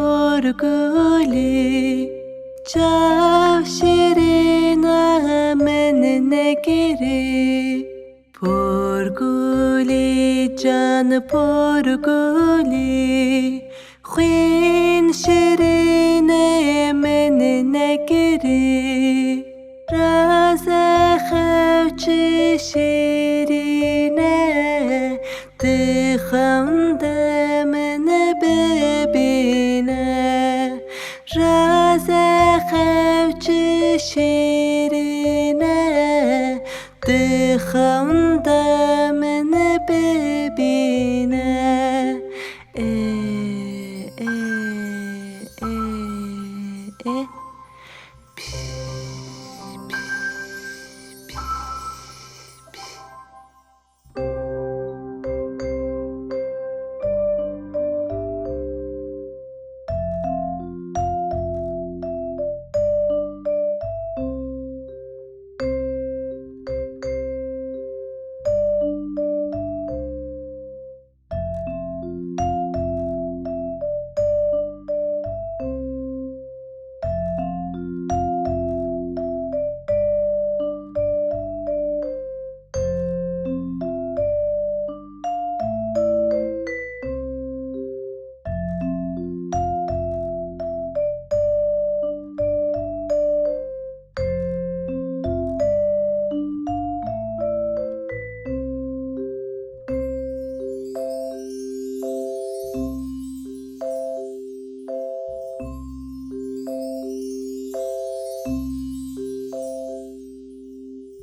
porguli Ciao Shirina menine giri Porguli can porguli Khwin Shirine menine giri Raza khawchi Shirine Tıxamda mene bebine Raza khawchi Shirine Tıxamda mene bebine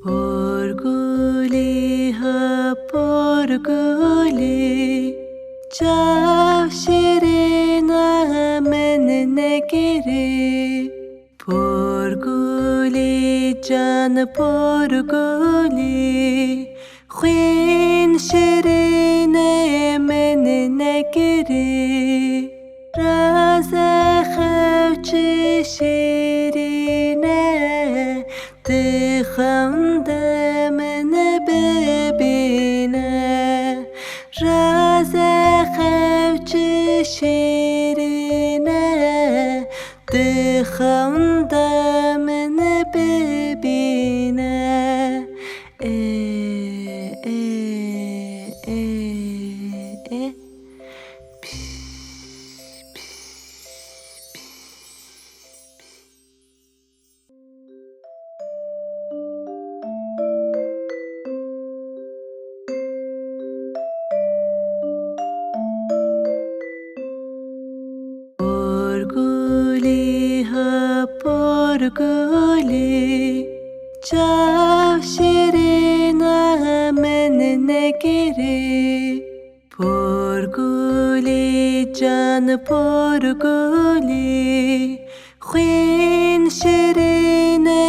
Porguli ha porguli Ciao Shirina menine giri Porguli can porguli Khwin Shirine menine giri Raza khawchi Shirine Tıxamda mene bebine Raza khawchi Shirine Tıxamda mene bebine Porguli ha porguli Ciao Shirina menine giri Porguli can porguli Khwin Shirine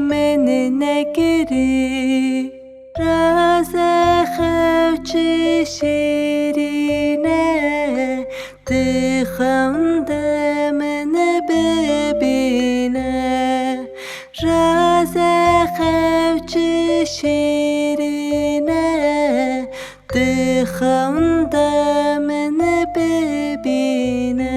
menine giri Raza khawchi Shirine Tıxamda mene bebine Raza khawchi Shirine Tıxamda mene bebine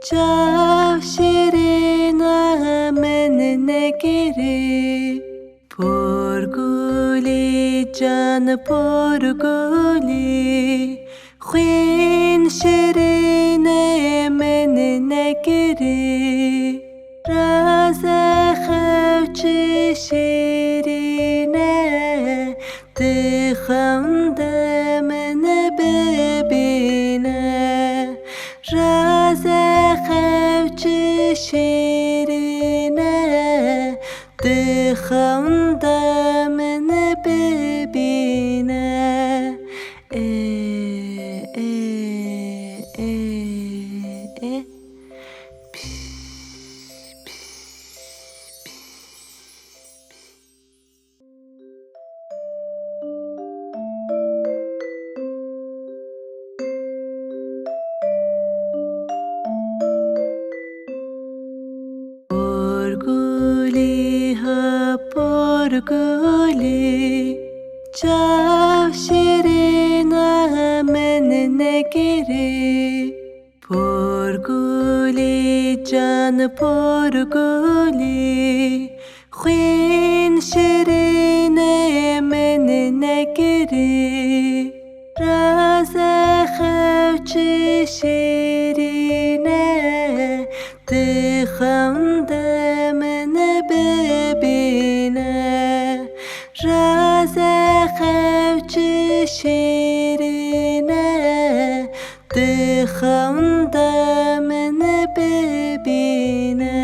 çav şirina men negiri porguli can porguli Xwin şirine men negiri raze xevçi şirine tıxamda men bebine raze xevçi şirine tıxamda men bebine Porguli ha porguli çav şirina men negiri porguli can porguli Xwin şirine men negiri raze xevçi şirine tıxamda men bebine raze xevçi şirine tıxamda men bebine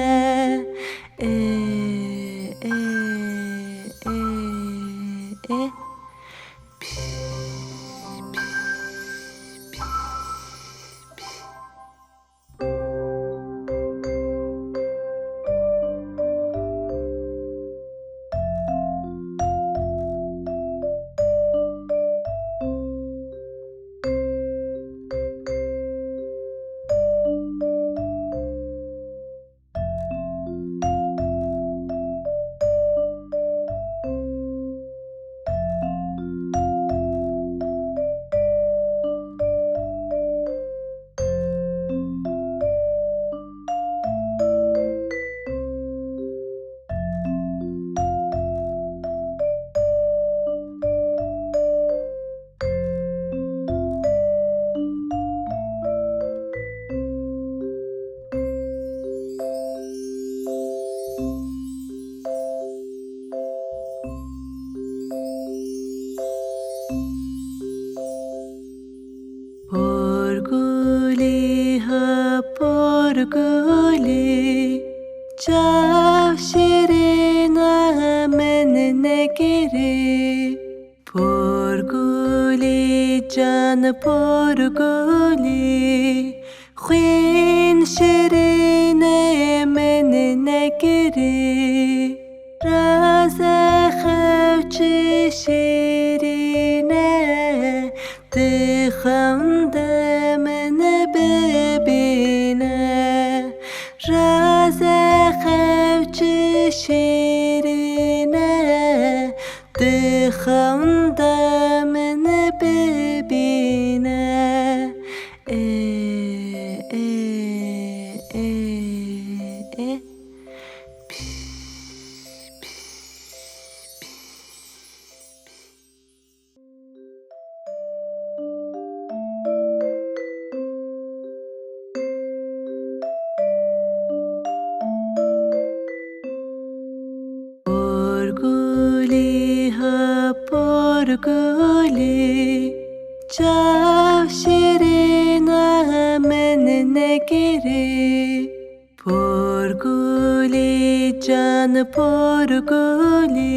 Porguli ha porguli çav şirina men negiri porguli can porguli Xwin şirine men negiri raze xevçi şirine tıxamda men bebine raze xevçi şirine tıxamda men bebine Porguli ha porguli çav şirina men negiri porguli can porguli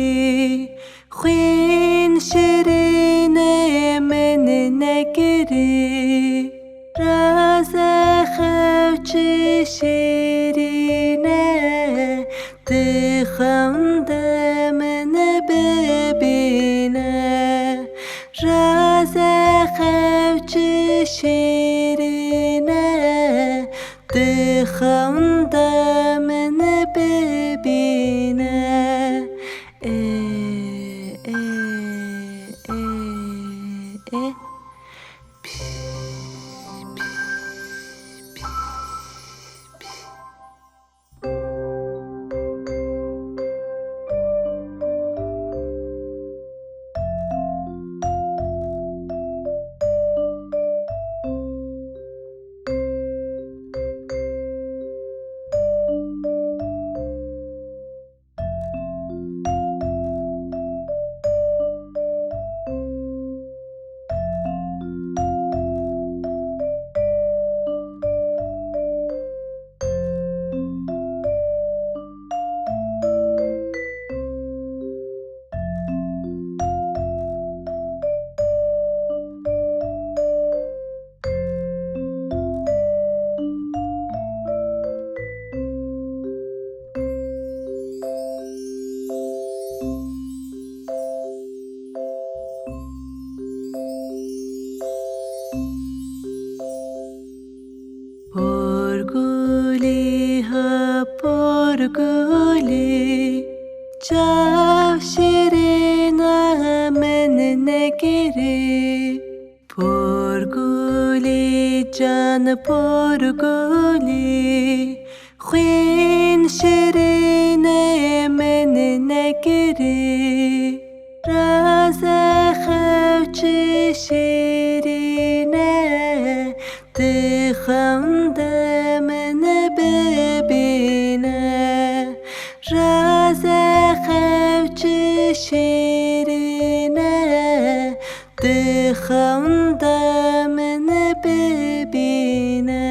Xwin şirine men negiri raze xevçi şirine tıxamda men bebine raze xevçi şirine tıxamda men bebine پرگلی چاو شیرینه من نگیری پرگلی جان پرگلی خوین شیرینه من نگیری راز خوچی شیرینه دخونده من ببینه راز خوچی شیرینه دخونده من ببینه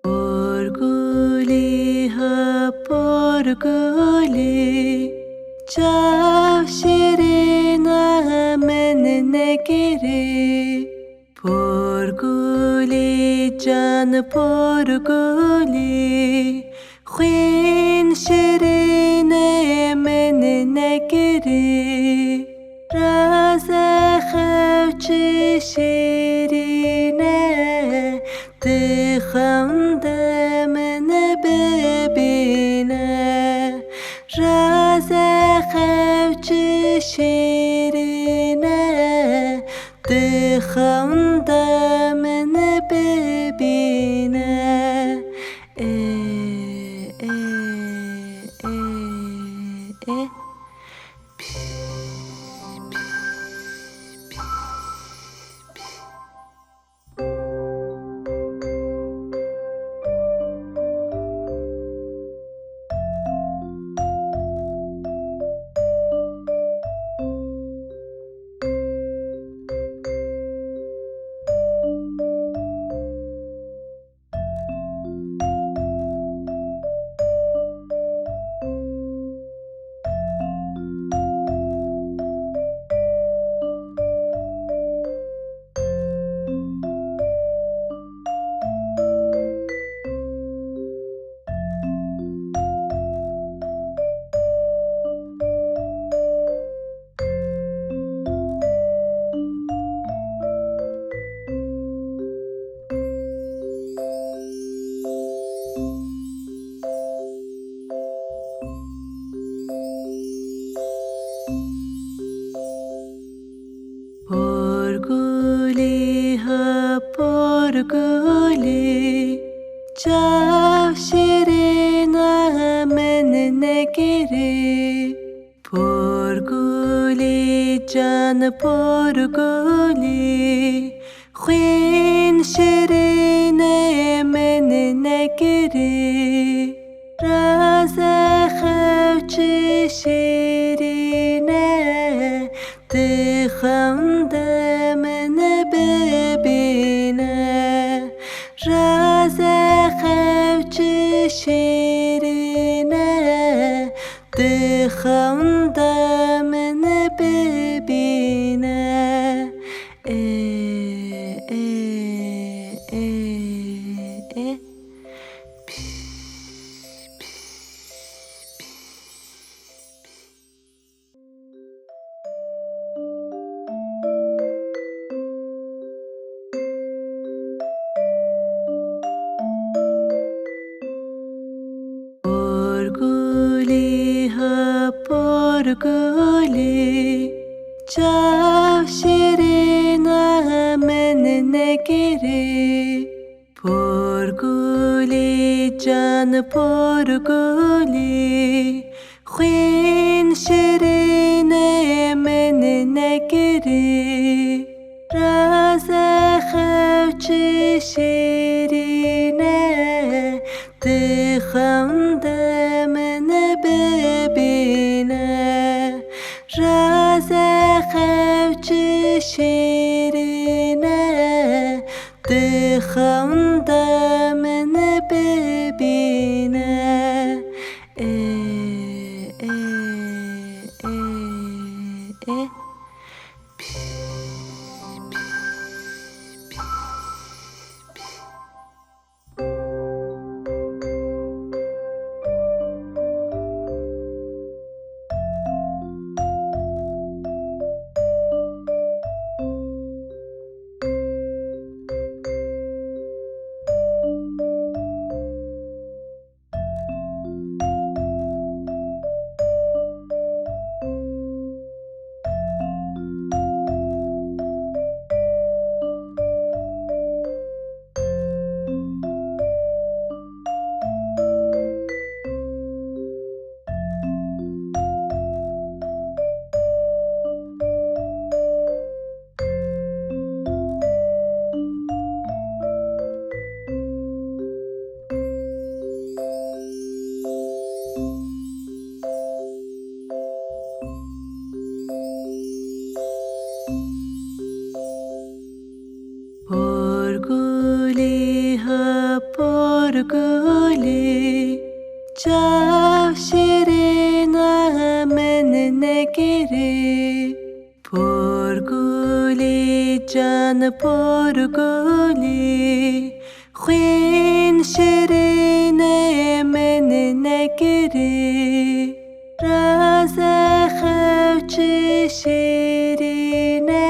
پرگلی ها پرگلی چاو شیرینه من نگیری پرگلی جان پرگلی خوین شیرینه من نگیری راز خوچی شیرینه دخونده من ببینه راز خوچی شیرینه دخونده من ببینه پرگلی ها پرگلی چاو شیرینه من نگیری پرگلی جان پرگلی خوین شیرینه من نگیری راز خوچی شیرینه دخونده من ببینه راز خوچی شیرینه دخونده من ببینه پرگلی ها پرگلی چاو شیرینه من نگیری پرگلی جان پرگلی خوین شیرینه من نگیری راز خوچی شیرینه دخونده من ببینه راز خوچی شیرینه دخونده من ببینه پرگولی جان پرگولی خوین شیرین من نگری راز خوچ شیرینه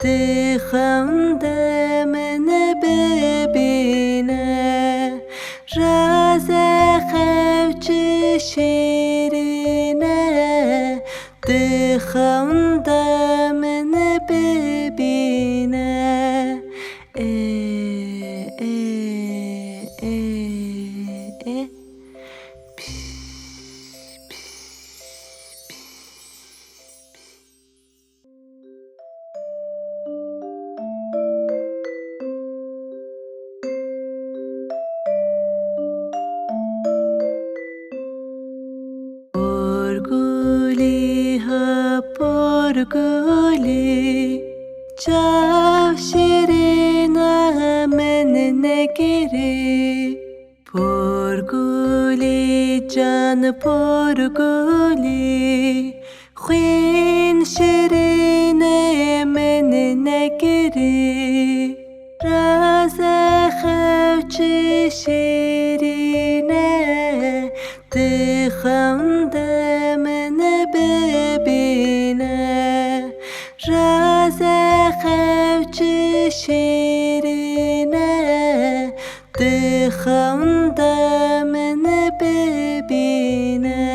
دخم من ببینه راز خوچ شیرینه دخم من ببینه پرگولی ها پرگولی چاو شیرین من نگیری پرگولی جان پرگولی خوین شیرین من نگیری راز خوچ شیرینه دخم من ببینه راز خوچ شیرینه دخم من ببینه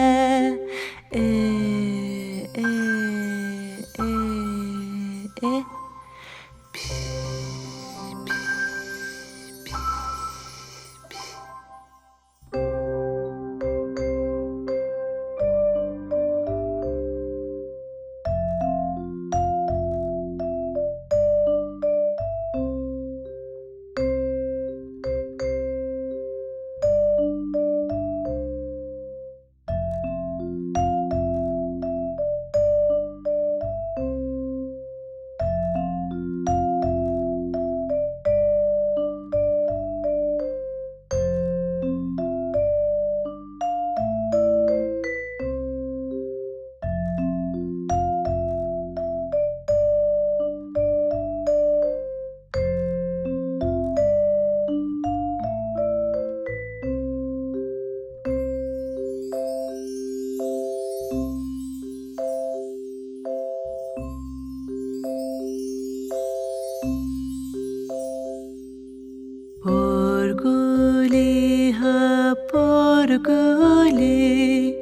پرگولی ها پرگولی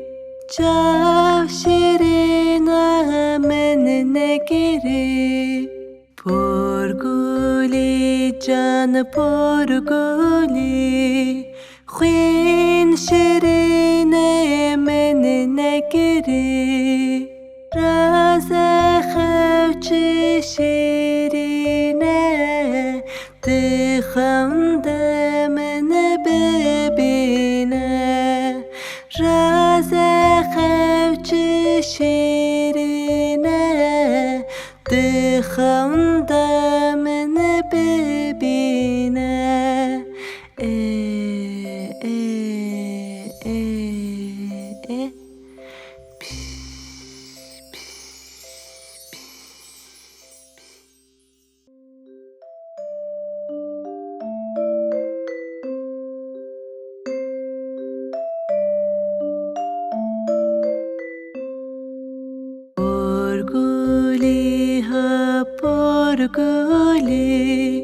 چاو شیرین من نگیری پرگولی جان پرگولی خوین شیرین من نگیری راز خوچ شیرینه دخم من ببینه راز خوچ شیرینه دخم من ببینه پرگولی ها پرگولی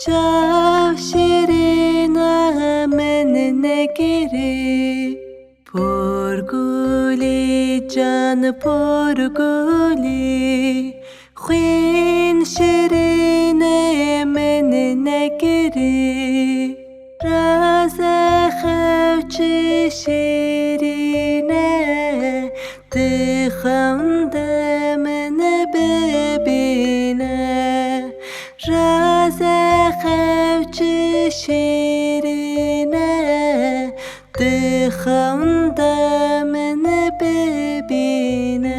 چاو شیرین من نگیری پرگولی جان پرگولی خوین شیرین من نگیری راز خوچ شیرینه دخم من ببینه راز خوچ شیرینه دخم من ببینه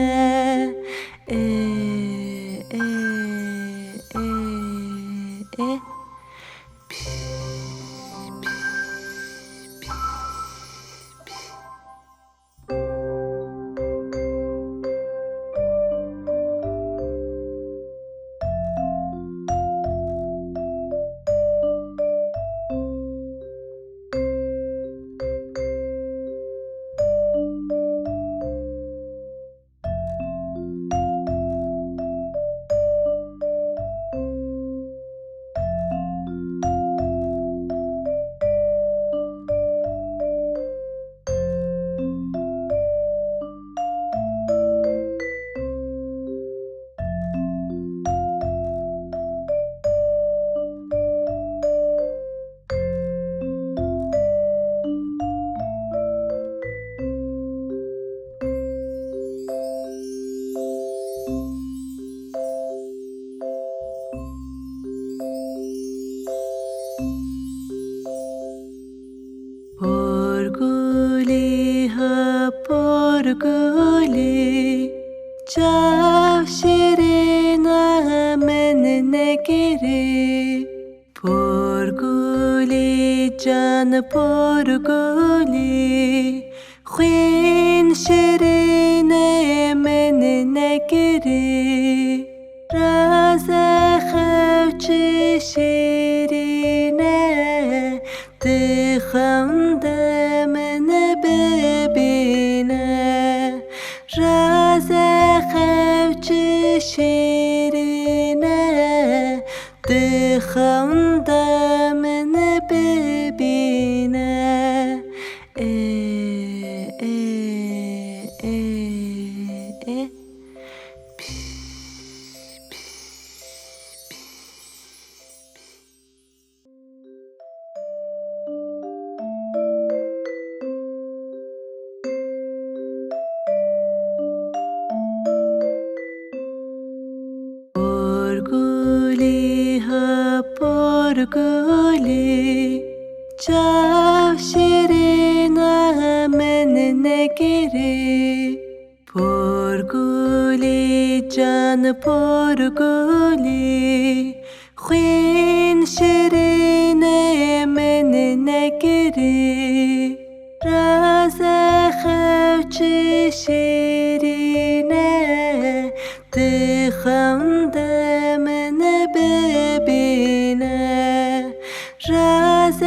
can porguli خوین شیرین من نگری راز خوچ شیرینه دخم من ببینه راز خوچ شیرینه دخم من ببینه Porguli ha porguli Çav şirina men negiri Porguli can porguli خوین شیرینه من نگری راز خوچ شیرینه دخم من ببینه راز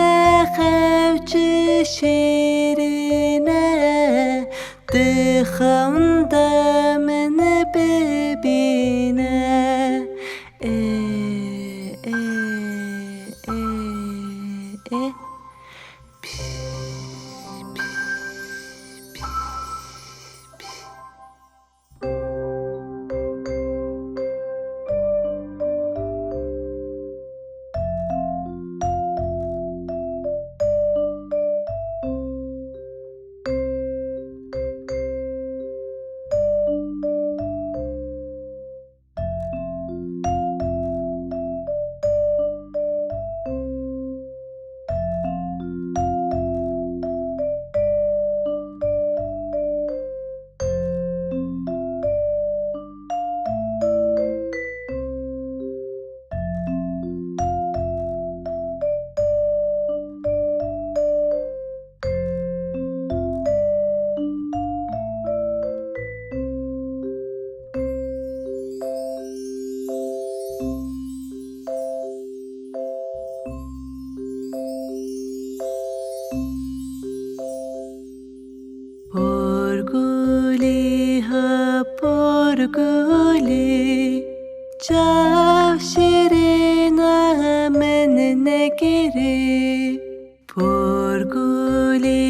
خوچ شیرینه دخم من ببینه Porguli ha porguli Çav şirina men negiri Porguli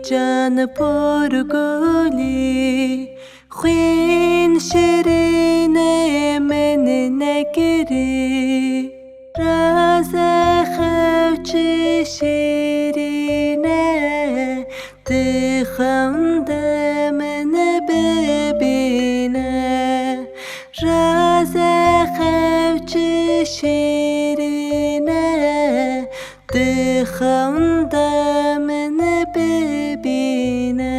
can porguli خوین شیرینه من نگری راز خوچ شیرینه دخم من ببینه راز خوچ شیرینه دخم من ببینه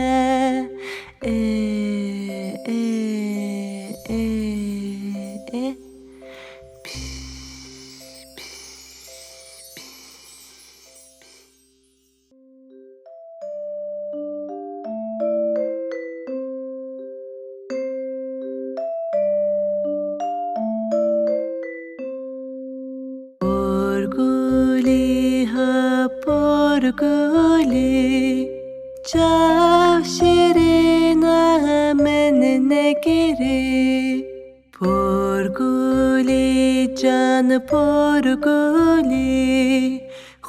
Porguli ha porguli Çav şirina men negiri Porguli can porguli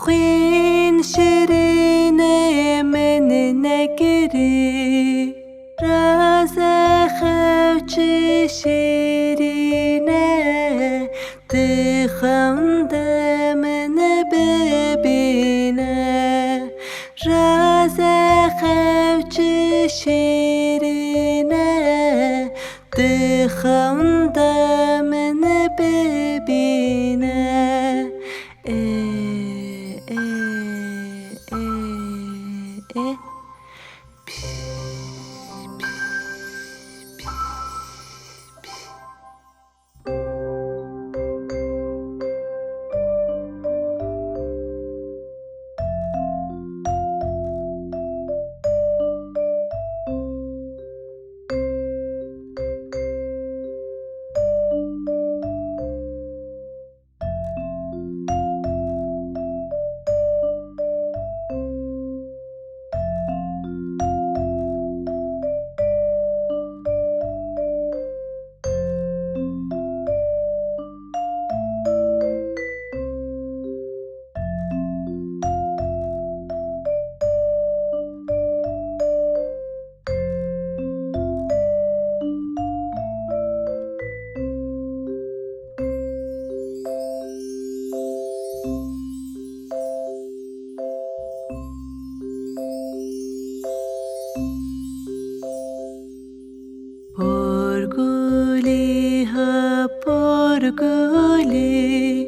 خوین شیرینه من نگری راز خوچ شیرینه دخم من ببینه راز خوچ شیرینه دخم من ببینه پرگلی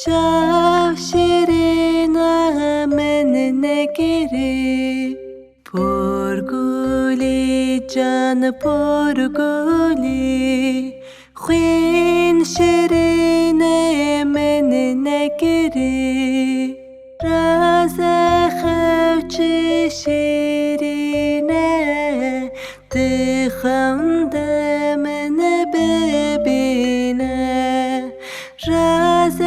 چاو شیرینم من نگیری پرگلی جان پرگلی خوین شیرین من نگیری راز خوچی شیرینه دخونده من ببینه راز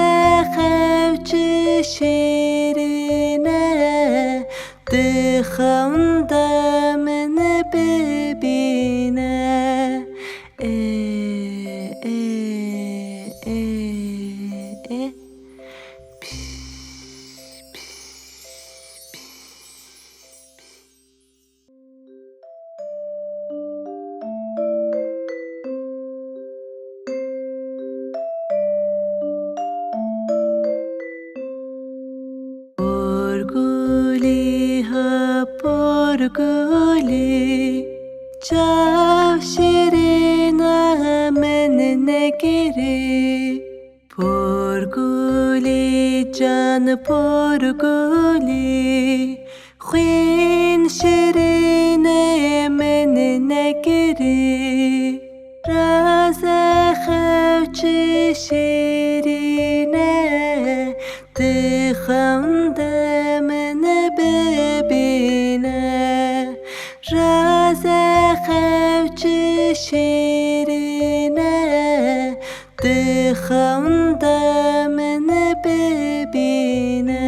خوچی شیرینه دخونده من ببینه پرگلی ها پرگلی چاو شیرینم من نگیری پرگلی جان پرگلی خوین شیرین من نگیری راز خوچی شیرینه دخونده من ببینه راز خوچی شیرینه دخونده من ببینه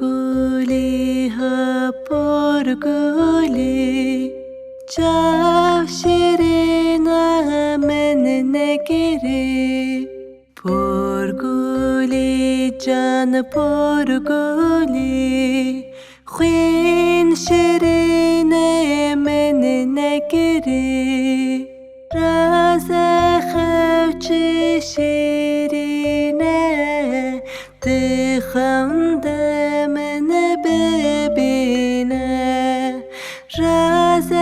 پرگلی ها پرگلی چاو شیرینم من نگیری پرگلی جان پرگلی خوین شیرین من نگیری راز خوچی شیرینه دخونده من ببینه راز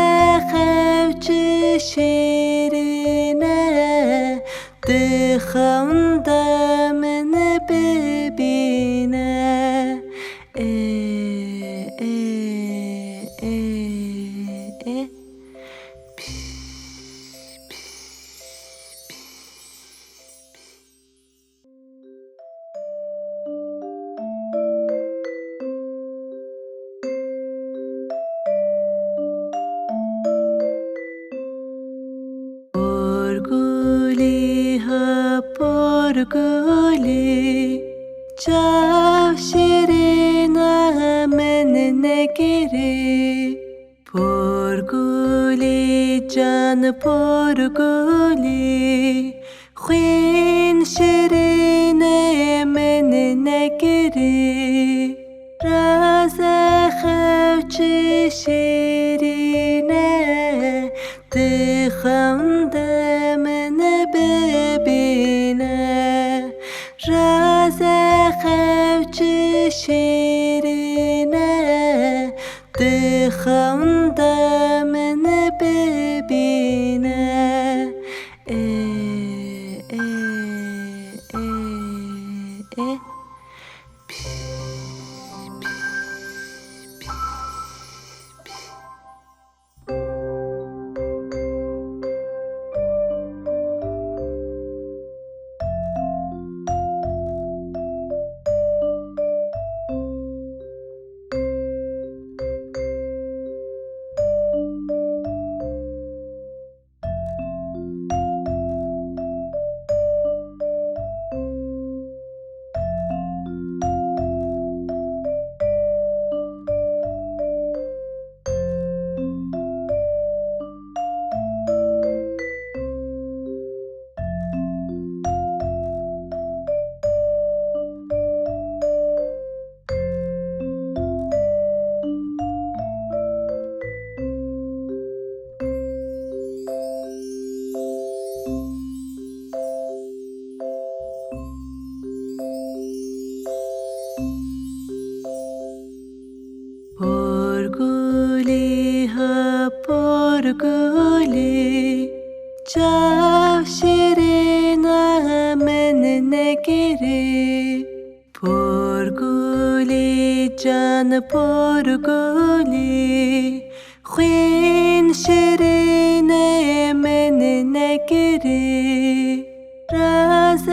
خوچی شیرینه دخونده من ببینه پرگلی ها پرگلی چاو شیرینم من نگیری پرگلی جان پرگلی خوین شیرین من نگیری راز خوچی شیرینه دخونده من ببینه راز خوچی شیرینه دخونده من ببینه پیش پرگلی چاو شیرینه من نگیری پرگلی جان پرگلی خوین شیرینه من نگیری راز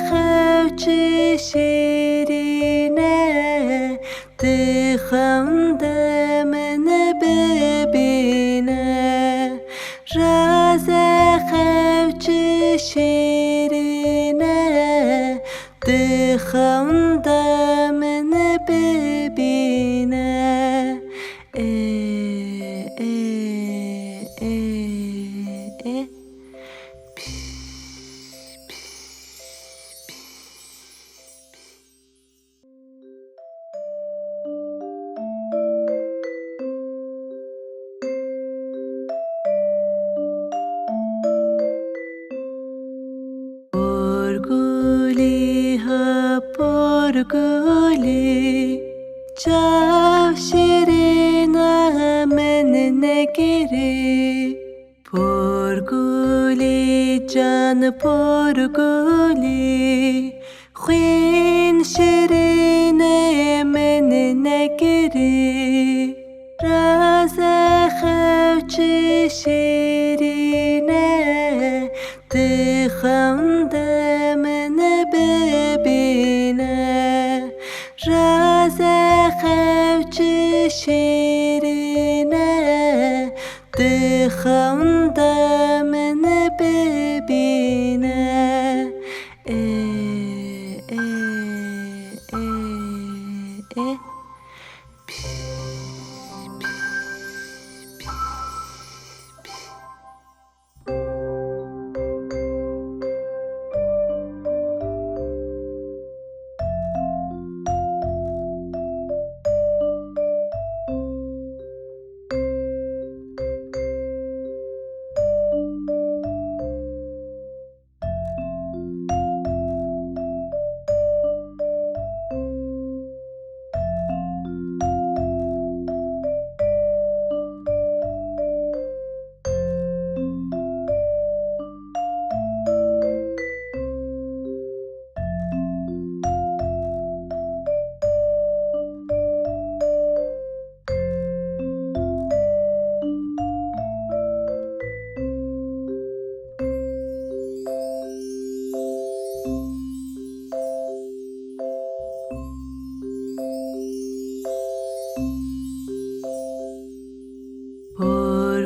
خوچی شیرینه دخم من ببینه راز خوچی شیرینه دخم من ببینه پرگلی ها پرگلی چاو شیرینه من نگیری پرگلی جان پرگلی خوین شیرینه من نگیری راز خوچی شیرینه دخم من ببینه راز خوچی شیرینه دخم من ببینه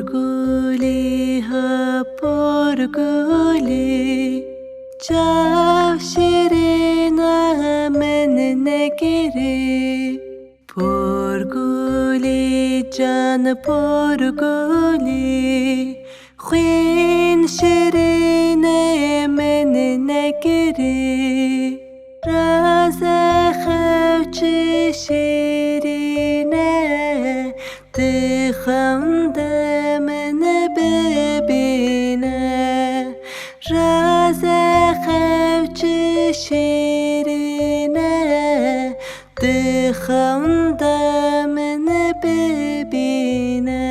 پرگلی ها پرگلی چاو شیرینه من نگیری پرگلی جان پرگلی خوین شیرینه من نگیری راز خوچی شیرینه دخم من ببینه راز خوچی شیرینه دخم من ببینه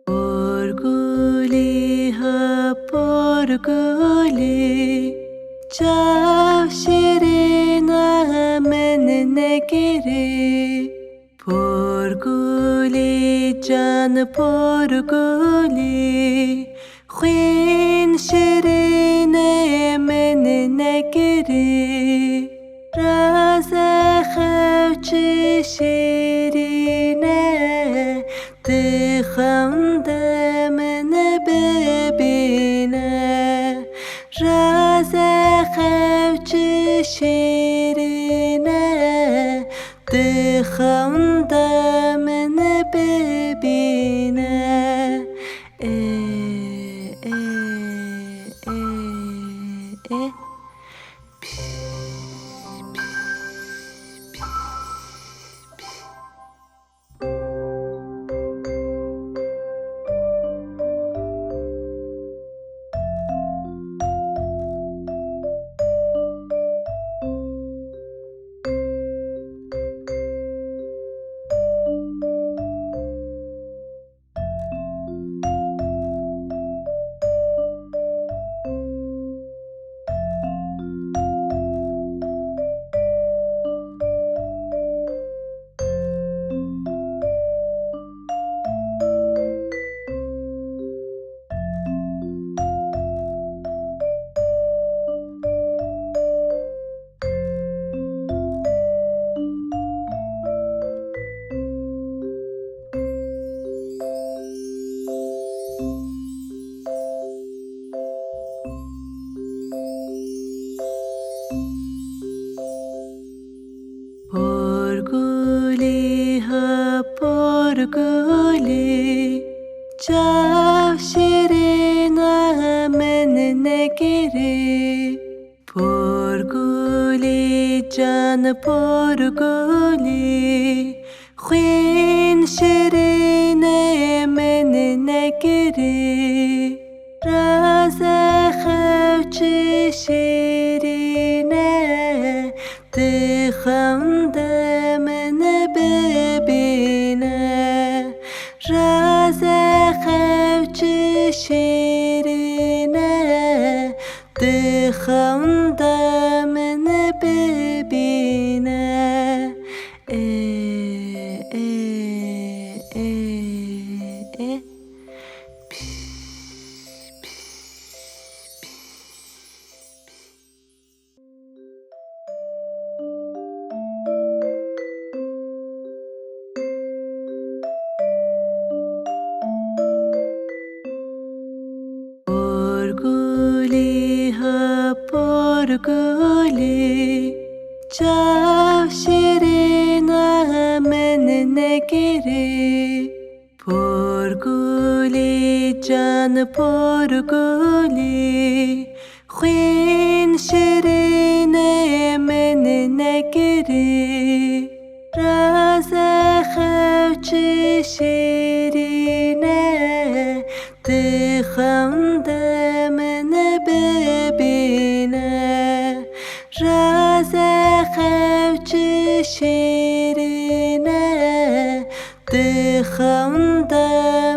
پرگلی ها پرگلی چاو شیرینه من نگیری پرگلی جان پرگلی خوین شیرینه من نگیری راز خوچی شیرینه دخم من ببینه راز خوچی شیرینه دخم من ببینه giri Porguli can porguli Khwin shirine menine giri Raze khevchi shirine Tıxamda mene bebine Raze khevchi shirine Tıxamda mene bebine Porguli ha porguli Çav şirina menine giri Porguli can porguli Khwin şirine menine giri Raze khevchi şirine Tıxamda mene bebine Raze khevchi şirine Tıxamda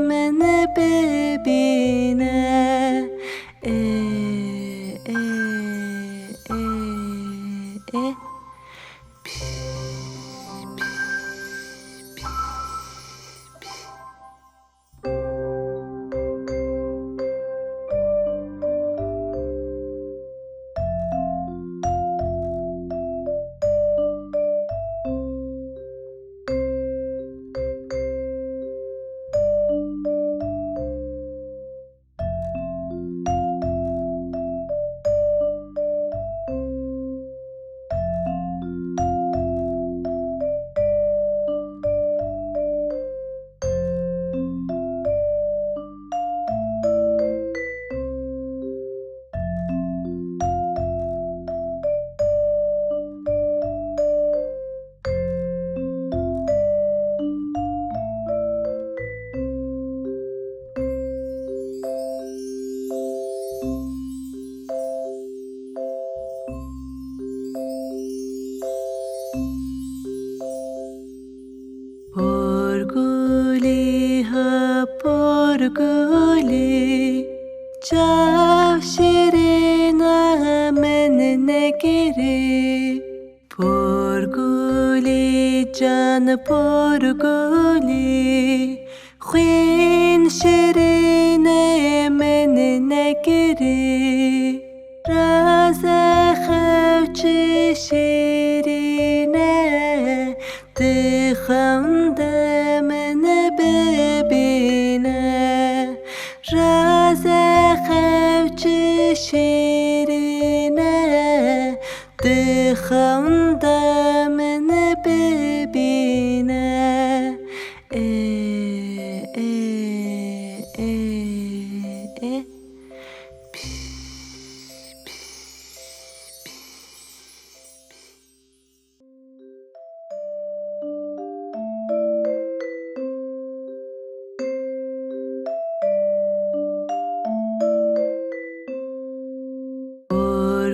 mene bebine Porguli ha porguli Çav şirina menine giri Porguli can porguli Khwin şirine menine giri Raze khevchi şirine Tıxamda mene bebine Raze khevchi şirine Tıxamda mene bebine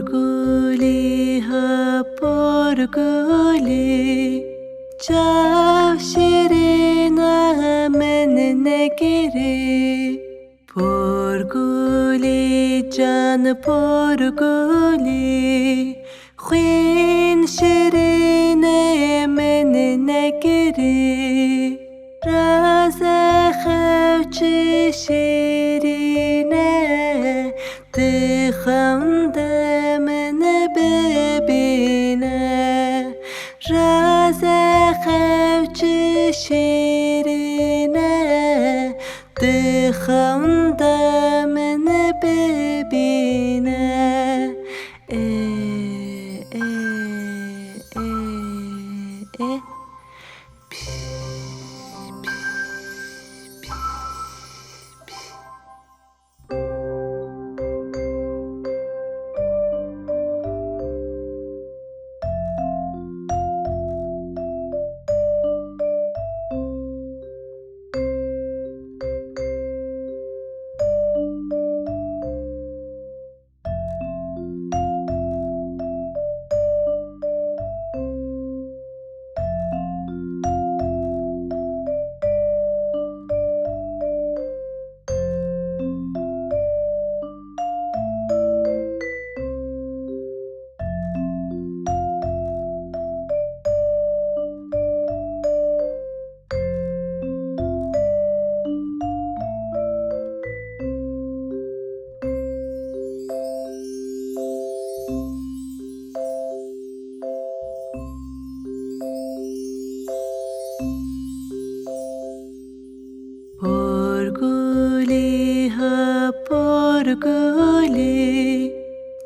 Porguli ha porguli Çav şirina menine giri Porguli can porguli Khwin şirine menine giri Raze khevchi şirine Tıxamda mene bebine Raze khevchi şirine Tıxamda mene bebine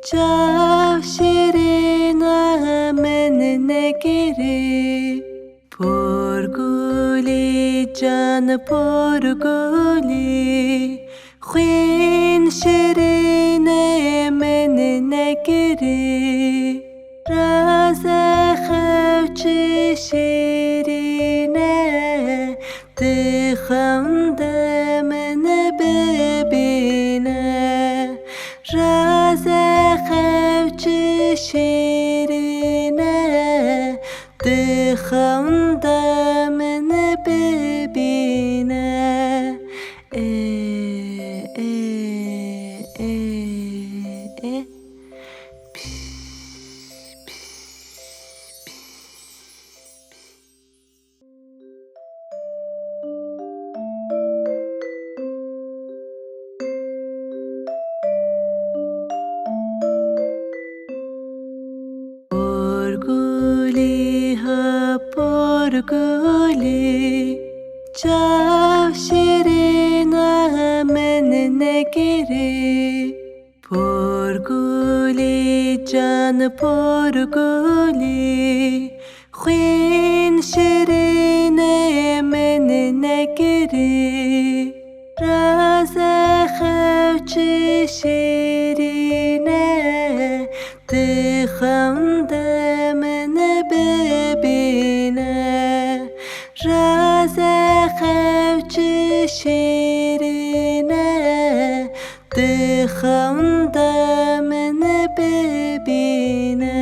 çav şirina min nekiri porguli can porguli xwin şirine min nekiri raze xewçi şirine dixemde min bibîne raze xewçi şirine dixemde min bibîne Porguli ha porguli çav şirina min nekiri porguli can porguli xwin şirine min nekiri raze xewçi şirine dixemde min bibîne raze xewçi şirine dixemde min bibîne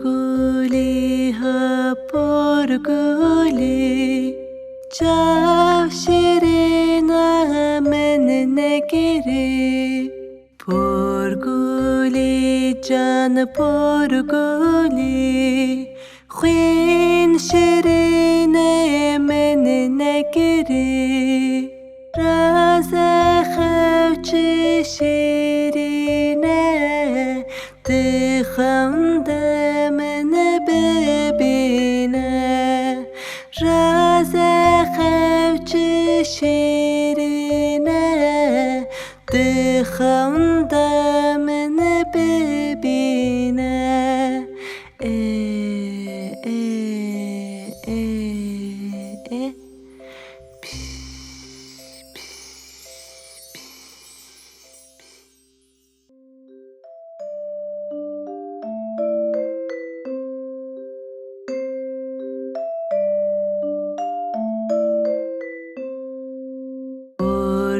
Porguli ha porguli çav şirina min nekiri porguli can porguli xwin şirine min nekiri raze xewçi şirine dixemde min bibîne raze xewçi şirine dixemde min bibîne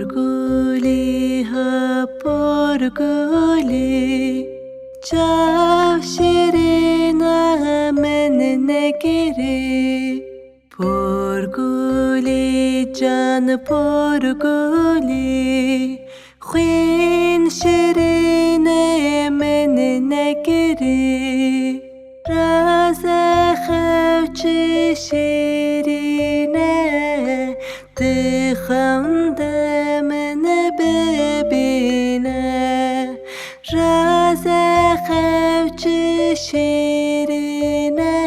Porguli ha porguli çav şirina min nekiri porguli can porguli xwin şirine min nekiri raze xewçi şirine dixemde min bibîne raze xewçi şirine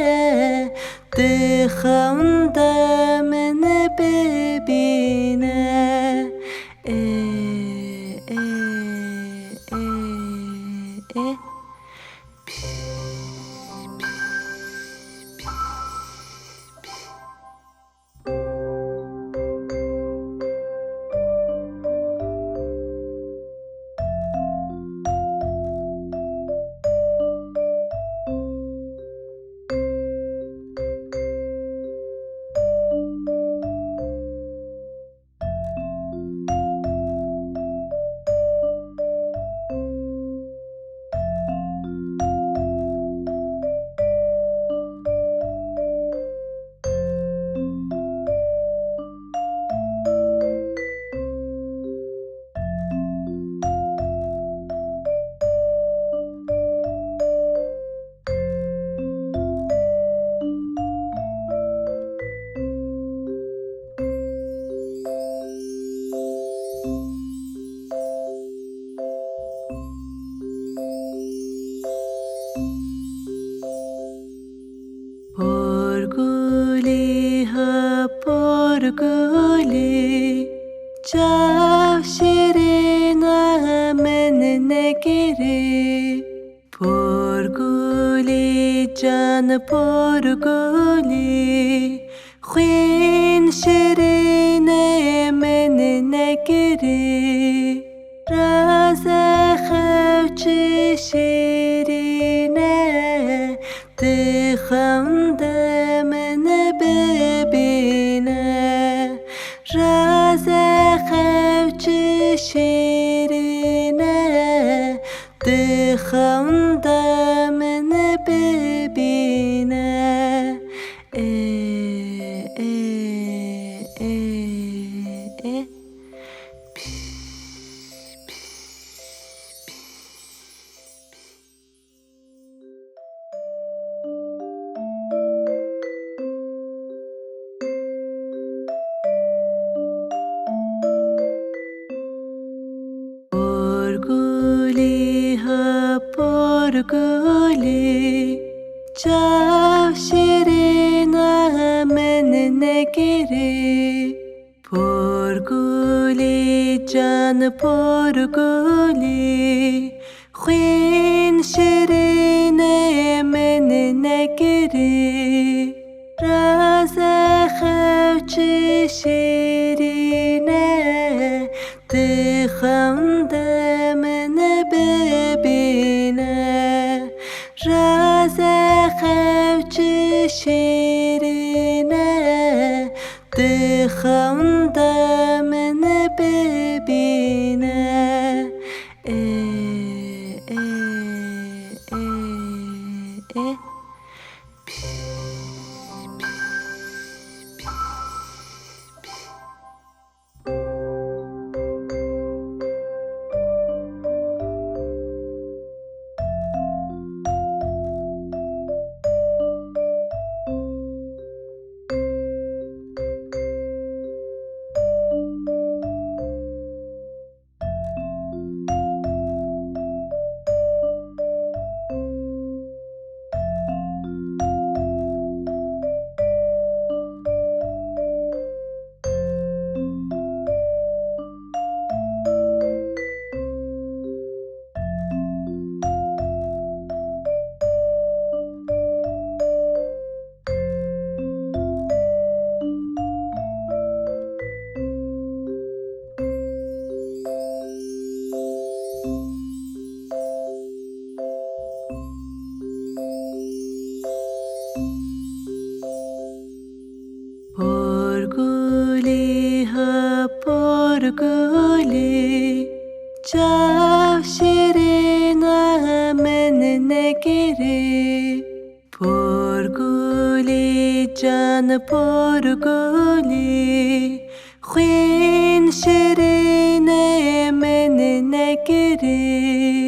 dixemde min bibîne پرگلی خوین شیرینه من نگری راز خوچ شیرینه دخونده من ببینه راز خوچ شیرینه دخونده من ببینه پرگلی ها پرگلی چاو شیرینه من نگیری پرگلی جان پرگلی خوین شیرینه من نگیری راز خوچ شیرینه دخونده من ببینه راز خوچ شیرینه دخونده من ببینه پرگلی ها پرگلی چاو شیرینه من نگیری پرگلی جان پرگلی خوین شیرینه من نگیری